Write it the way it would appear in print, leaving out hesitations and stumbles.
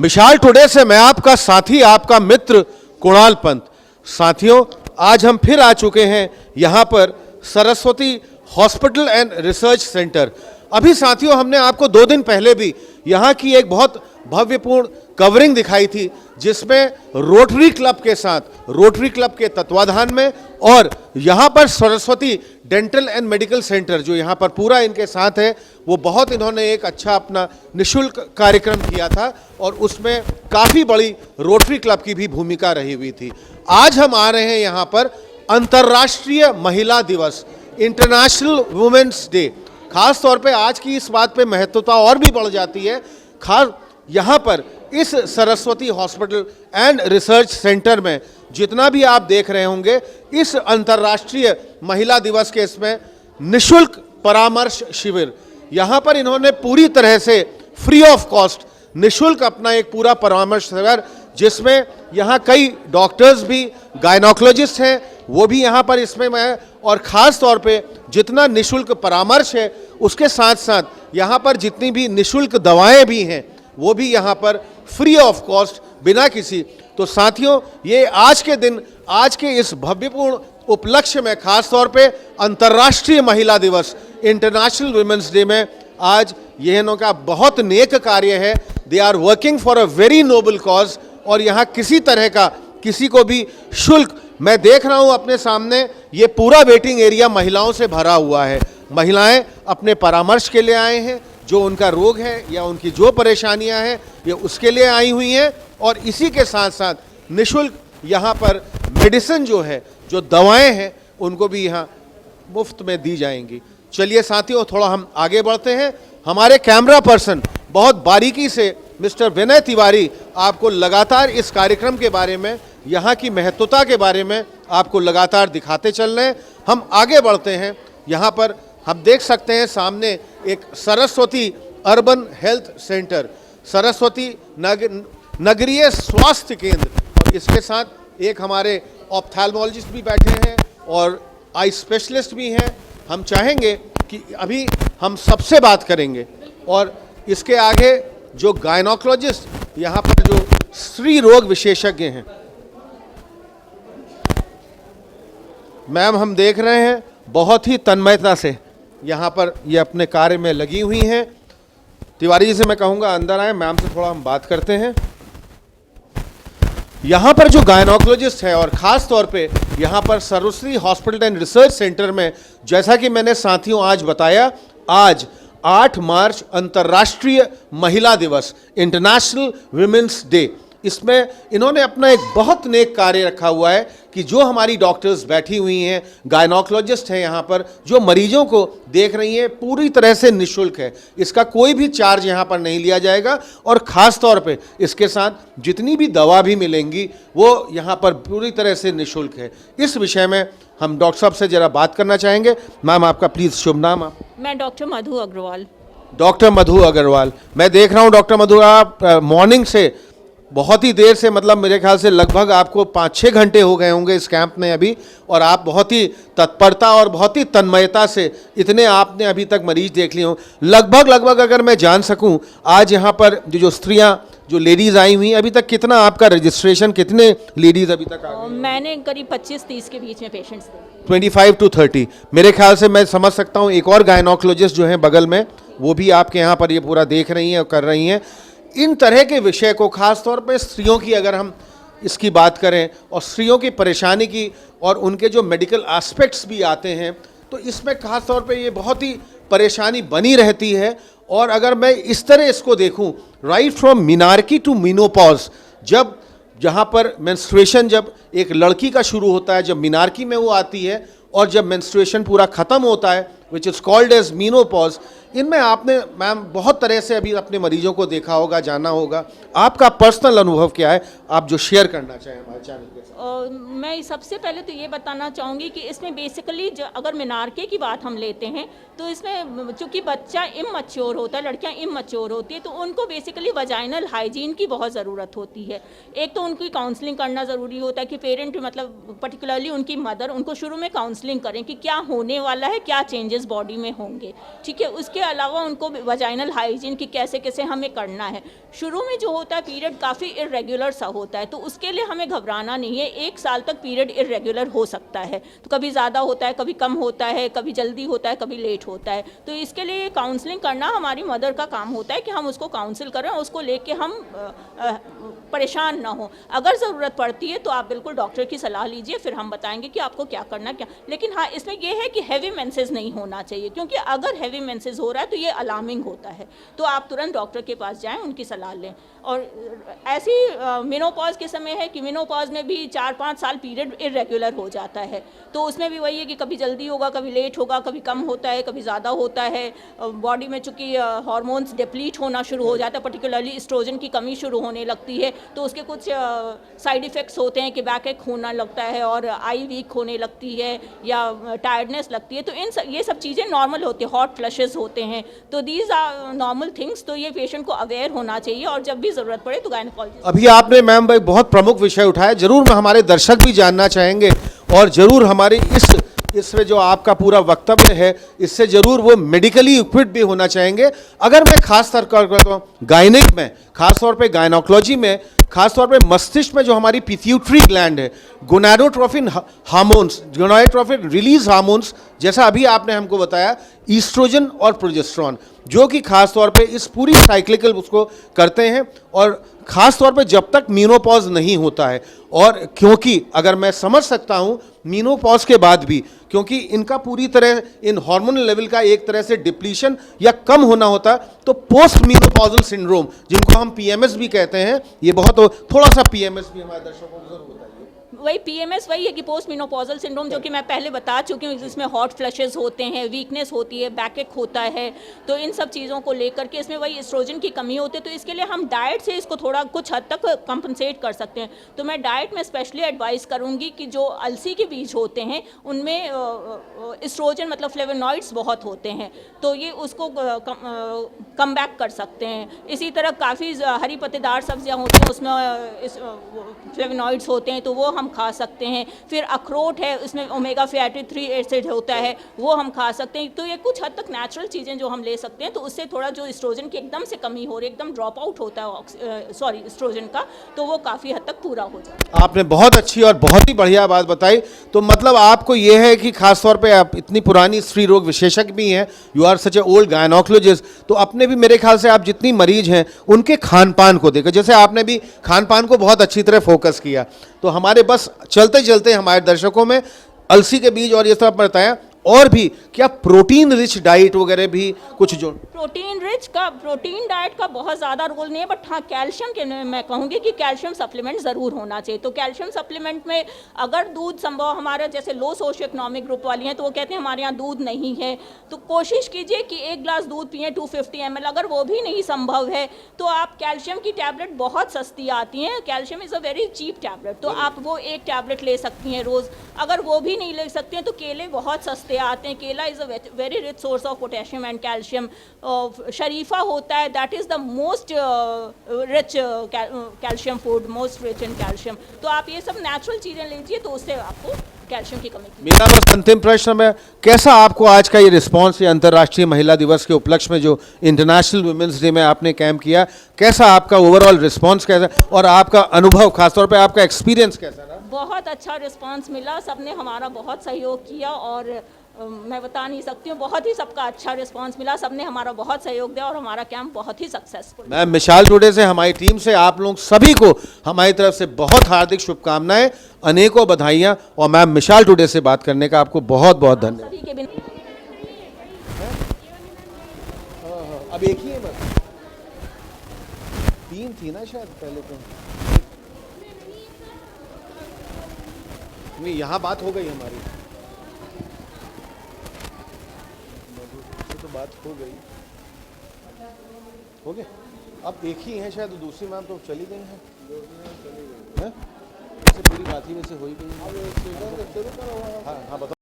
मिसाल टुडे से मैं आपका साथी, आपका मित्र कुणाल पंत। साथियों, आज हम फिर आ चुके हैं यहाँ पर Saraswati hospital and research centre. अभी साथियों, हमने आपको 2 दिन पहले भी यहाँ की एक बहुत भव्यपूर्ण कवरिंग दिखाई थी, जिसमें रोटरी क्लब के साथ, रोटरी क्लब के तत्वाधान में, और यहाँ पर Saraswati dental and medical centre जो यहाँ पर पूरा इनके साथ है, वो बहुत इन्होंने एक अच्छा अपना निःशुल्क कार्यक्रम किया था और उसमें काफ़ी बड़ी रोटरी क्लब की भी भूमिका रही हुई थी। आज हम आ रहे हैं यहाँ पर अंतर्राष्ट्रीय महिला दिवस, इंटरनेशनल वुमेन्स डे। खास तौर पे आज की इस बात पे महत्वता और भी बढ़ जाती है। खास यहाँ पर इस Saraswati hospital and research centre में जितना भी आप देख रहे होंगे, इस अंतर्राष्ट्रीय महिला दिवस के इसमें निःशुल्क परामर्श शिविर, यहाँ पर इन्होंने पूरी तरह से फ्री ऑफ कॉस्ट निःशुल्क अपना एक पूरा परामर्श शिविर, जिसमें यहाँ कई डॉक्टर्स भी, गायनोकोलॉजिस्ट हैं, वो भी यहाँ पर इसमें है। और ख़ास तौर पे जितना निःशुल्क परामर्श है, उसके साथ साथ यहाँ पर जितनी भी निःशुल्क दवाएं भी हैं, वो भी यहाँ पर फ्री ऑफ कॉस्ट, बिना किसी। तो साथियों, ये आज के दिन, आज के इस भव्यपूर्ण उपलक्ष्य में, खास तौर पे अंतर्राष्ट्रीय महिला दिवस, इंटरनेशनल वुमेन्स डे में, आज यह का बहुत नेक कार्य है। They are working for a very noble cause. और यहाँ किसी तरह का किसी को भी शुल्क, मैं देख रहा हूँ अपने सामने, ये पूरा वेटिंग एरिया महिलाओं से भरा हुआ है। महिलाएं अपने परामर्श के लिए आए हैं, जो उनका रोग है या उनकी जो परेशानियां हैं, ये उसके लिए आई हुई हैं। और इसी के साथ साथ निःशुल्क यहाँ पर मेडिसिन जो है, जो दवाएं हैं, उनको भी यहाँ मुफ्त में दी जाएंगी। चलिए साथियों, थोड़ा हम आगे बढ़ते हैं। हमारे कैमरा पर्सन बहुत बारीकी से मिस्टर विनय तिवारी आपको लगातार इस कार्यक्रम के बारे में, यहाँ की महत्वता के बारे में आपको लगातार दिखाते चल रहे हैं। हम आगे बढ़ते हैं। यहाँ पर हम देख सकते हैं सामने एक Saraswati urban health centre, Saraswati नगरीय स्वास्थ्य केंद्र, और इसके साथ एक हमारे ऑप्थेल्मोलॉजिस्ट भी बैठे हैं और आई स्पेशलिस्ट भी हैं। हम चाहेंगे कि अभी हम सबसे बात करेंगे, और इसके आगे जो गायनोकोलॉजिस्ट, यहाँ पर जो स्त्री रोग विशेषज्ञ हैं, मैम हम देख रहे हैं बहुत ही तन्मयता से यहाँ पर ये अपने कार्य में लगी हुई हैं। तिवारी जी से मैं कहूँगा अंदर आए, मैम से थोड़ा हम बात करते हैं। यहाँ पर जो गायनोकोलॉजिस्ट है, और ख़ास तौर पे यहाँ पर Saraswati hospital and research centre में, जैसा कि मैंने साथियों आज बताया, आज 8 मार्च अंतर्राष्ट्रीय महिला दिवस, इंटरनेशनल वुमेन्स डे, इसमें इन्होंने अपना एक बहुत नेक कार्य रखा हुआ है कि जो हमारी डॉक्टर्स बैठी हुई हैं, गायनोकोलॉजिस्ट हैं यहाँ पर, जो मरीजों को देख रही हैं, पूरी तरह से निःशुल्क है। इसका कोई भी चार्ज यहाँ पर नहीं लिया जाएगा। और ख़ास तौर पे इसके साथ जितनी भी दवा भी मिलेंगी, वो यहाँ पर पूरी तरह से निःशुल्क है। इस विषय में हम डॉक्टर साहब से ज़रा बात करना चाहेंगे। मैम, आपका प्लीज़ शुभ नाम। आप? मैं डॉक्टर मधु अग्रवाल। डॉक्टर मधु अग्रवाल, मैं देख रहा हूँ डॉक्टर मधु, आप मॉर्निंग से बहुत ही देर से, मतलब मेरे ख्याल से लगभग आपको 5-6 घंटे हो गए होंगे इस कैंप में अभी, और आप बहुत ही तत्परता और बहुत ही तन्मयता से इतने आपने अभी तक मरीज देख लिए हों। लगभग अगर मैं जान सकूं, आज यहाँ पर जो स्त्रियाँ, जो लेडीज़ आई हुई, अभी तक कितना आपका रजिस्ट्रेशन, कितने लेडीज़ अभी तक आ गई? मैंने करीब 25-30 के बीच में पेशेंट्स थे। 25 to 30 मेरे ख्याल से मैं समझ सकता हूँ। एक और गायनोकोलॉजिस्ट जो हैं बगल में, वो भी आपके यहाँ पर ये पूरा देख रही हैं और कर रही हैं। इन तरह के विषय को, खास तौर पे स्त्रियों की अगर हम इसकी बात करें, और स्त्रियों की परेशानी की, और उनके जो मेडिकल एस्पेक्ट्स भी आते हैं, तो इसमें खास तौर पे ये बहुत ही परेशानी बनी रहती है। और अगर मैं इस तरह इसको देखूं, right from menarche to menopause, जब जहाँ पर मेंस्ट्रुएशन जब एक लड़की का शुरू होता है, जब मिनार्की में वो आती है, और जब मेंस्ट्रुएशन पूरा ख़त्म होता है, which is called as menopause, इनमें आपने मैम बहुत तरह से अभी अपने मरीजों को देखा होगा, जाना होगा। आपका पर्सनल अनुभव क्या है, आप जो शेयर करना चाहें हमारे चैनल के साथ? मैं सबसे पहले तो ये बताना चाहूँगी कि इसमें बेसिकली अगर मिनार्के की बात हम लेते हैं, तो इसमें चूँकि बच्चा इमैच्योर होता है, लड़कियाँ इमैच्योर होती है, तो उनको बेसिकली वजाइनल हाइजीन की बहुत ज़रूरत होती है। एक तो उनकी काउंसलिंग करना ज़रूरी होता है कि पेरेंट, मतलब पर्टिकुलरली उनकी मदर, उनको शुरू में काउंसलिंग करें कि क्या होने वाला है, क्या चेंजेस बॉडी में होंगे, ठीक है। उसके उसके अलावा उनको वजाइनल हाइजीन की कैसे कैसे हमें करना है। शुरू में जो होता है पीरियड काफ़ी इरेगुलर सा होता है, तो उसके लिए हमें घबराना नहीं है। 1 साल तक पीरियड इरेगुलर हो सकता है, तो कभी ज़्यादा होता है, कभी कम होता है, कभी जल्दी होता है, कभी लेट होता है। तो इसके लिए काउंसलिंग करना हमारी मदर का काम होता है कि हम उसको काउंसिल करें, उसको लेके हम परेशान ना हो। अगर ज़रूरत पड़ती है तो आप बिल्कुल डॉक्टर की सलाह लीजिए, फिर हम बताएंगे कि आपको क्या करना क्या। लेकिन हाँ, इसमें यह है कि हैवी मेंसेस नहीं होना चाहिए, क्योंकि अगर हैवी मेंसेस हो रहा है तो ये अलार्मिंग होता है। तो आप तुरंत डॉक्टर के पास जाएं, उनकी सलाह लें। और ऐसी मेनोपॉज के समय है कि मेनोपॉज में भी 4-5 साल पीरियड इरेगुलर हो जाता है, तो उसमें भी वही है कि कभी जल्दी होगा, कभी लेट होगा, कभी कम होता है, कभी ज़्यादा होता है। बॉडी में चूँकि हार्मोन्स डिप्लीट होना शुरू हो जाता है, पर्टिकुलरली एस्ट्रोजन की कमी शुरू होने लगती है, तो उसके कुछ साइड इफ़ेक्ट्स होते हैं कि बैक एक होना लगता है और आई वीक होने लगती है या टायर्डनेस लगती है। तो ये सब चीज़ें नॉर्मल होती है, हॉट फ्लशेस होते हैं, तो दीज आर नॉर्मल थिंग्स। तो ये पेशेंट को अवेयर होना चाहिए और जब भी ज़रूरत पड़े तो गायनेकोलॉजिस्ट। अभी आपने मैम भाई बहुत प्रमुख विषय उठाया, जरूर मैं हमारे दर्शक भी जानना चाहेंगे और जरूर हमारे इसमें जो आपका पूरा वक्तव्य है इससे जरूर वो मेडिकली इक्विप्ड भी होना चाहेंगे। अगर मैं खास तौर पर करता हूँ गायनिक में, खास तौर पे गायनोकोलॉजी में, खास तौर पे मस्तिष्क में जो हमारी पिट्यूटरी ग्लैंड है, gonadotrophin hormones, gonadotrophin release hormones, जैसा अभी आपने हमको बताया, ईस्ट्रोजन और प्रोजेस्टेरॉन, जो कि खास तौर पे इस पूरी साइक्लिकल उसको करते हैं। और खास तौर पे जब तक मीनोपॉज नहीं होता है, और क्योंकि अगर मैं समझ सकता हूं मीनोपॉज के बाद भी, क्योंकि इनका पूरी तरह इन हार्मोनल लेवल का एक तरह से डिप्लीशन या कम होना होता, तो पोस्ट मीनोपॉजल सिंड्रोम, जिनको हम पीएमएस भी कहते हैं, ये बहुत थोड़ा सा पीएमएस भी हमारे दर्शकों को जरूर बताइए। वही पीएमएस वही है कि पोस्ट मेनोपॉजल सिंड्रोम, जो कि मैं पहले बता चुकी हूँ, जिसमें हॉट फ्लशेस होते हैं, वीकनेस होती है, बैकएक होता है। तो इन सब चीज़ों को लेकर के इसमें वही एस्ट्रोजन की कमी होती है, तो इसके लिए हम डाइट से इसको थोड़ा कुछ हद तक कंपनसेट कर सकते हैं। तो मैं डाइट में स्पेशली एडवाइस करूँगी कि जो अलसी के बीज होते हैं उनमें एस्ट्रोजन मतलब फ्लेवोनॉइड्स बहुत होते हैं, तो ये उसको कम बैक कर सकते हैं। इसी तरह काफ़ी हरी पत्तेदार सब्जियाँ होती हैं, उसमें फ्लेवोनॉइड्स होते हैं, तो वो हम खा सकते हैं। फिर अखरोट है, उसमें ओमेगा फैटी 3 एसिड होता है, वो हम खा सकते हैं। तो ये कुछ हद तक नेचुरल चीज़ें जो हम ले सकते हैं, तो उससे थोड़ा जो एस्ट्रोजन की एकदम से कमी हो रही है, एकदम ड्रॉप आउट होता है एस्ट्रोजन का, तो वो काफ़ी हद तक पूरा हो जाता है। आपने बहुत अच्छी और बहुत ही बढ़िया बात बताई। तो मतलब आपको ये है कि खास तौर पे आप इतनी पुरानी स्त्री रोग विशेषज्ञ भी हैं, you are such a old gynaecologist, तो अपने भी मेरे ख्याल से आप जितनी मरीज हैं उनके खान पान को देखकर, जैसे आपने भी खान पान को बहुत अच्छी तरह फोकस किया, तो हमारे बस चलते चलते हमारे दर्शकों में अलसी के बीज और ये सब बताया, और भी क्या प्रोटीन रिच डाइट वगैरह भी कुछ जो प्रोटीन डाइट का बहुत ज़्यादा रोल नहीं है, बट हाँ कैल्शियम के मैं कहूँगी कि कैल्शियम सप्लीमेंट ज़रूर होना चाहिए। तो कैल्शियम सप्लीमेंट में अगर दूध संभव, हमारे जैसे लो सोशियो इकोनॉमिक ग्रुप वाली हैं तो वो कहते हैं हमारे यहाँ दूध नहीं है, तो कोशिश कीजिए कि 1 गिलास दूध पिएँ 250 ml। अगर वो भी नहीं संभव है तो आप कैल्शियम की टैबलेट बहुत सस्ती आती हैं, calcium is a very cheap tablet, तो आप वो 1 टैबलेट ले सकती हैं रोज़। अगर वो भी नहीं ले सकते हैं तो केले बहुत सस्ते आते हैं, केला is a very rich source of potassium and calcium. शरीफा होता है, that is the most rich calcium food, most rich in calcium. तो आप ये सब नेचुरल चीज़ें लीजिए, तो उससे आपको कैल्शियम की कमी। मेरा बस अंतिम प्रश्न में, कैसा आपको आज का ये रिस्पांस, ये अंतर्राष्ट्रीय महिला दिवस के उपलक्ष्य में जो इंटरनेशनल वुमेन्स डे में आपने कैंप किया, कैसा आपका ओवरऑल रिस्पांस कैसा, और आपका अनुभव, खासतौर पे आपका एक्सपीरियंस कैसा रहा? बहुत अच्छा रिस्पांस मिला, सबने हमारा बहुत सहयोग किया और मैं बता नहीं सकती हूँ, बहुत ही सबका अच्छा रिस्पांस मिला, सबने हमारा बहुत सहयोग दिया और हमारा कैंप बहुत ही सक्सेसफुल। मैम मिसाल टुडे से हमारी टीम से आप लोग सभी को हमारी तरफ से बहुत हार्दिक शुभकामनाएं, अनेकों बधाइयां, और मैम मिसाल टुडे से बात करने का आपको बहुत बहुत धन्यवाद। सभी के बिना अब एक ही है बस, 3 थी ना शायद पहले, तो नहीं यहाँ बात हो गई हमारी, तो बात हो गई, हो गया। अब एक ही है शायद, दूसरी मैम तो चली गई हैं, पूरी बात ही में से हो ही गई। हाँ हाँ बताओ।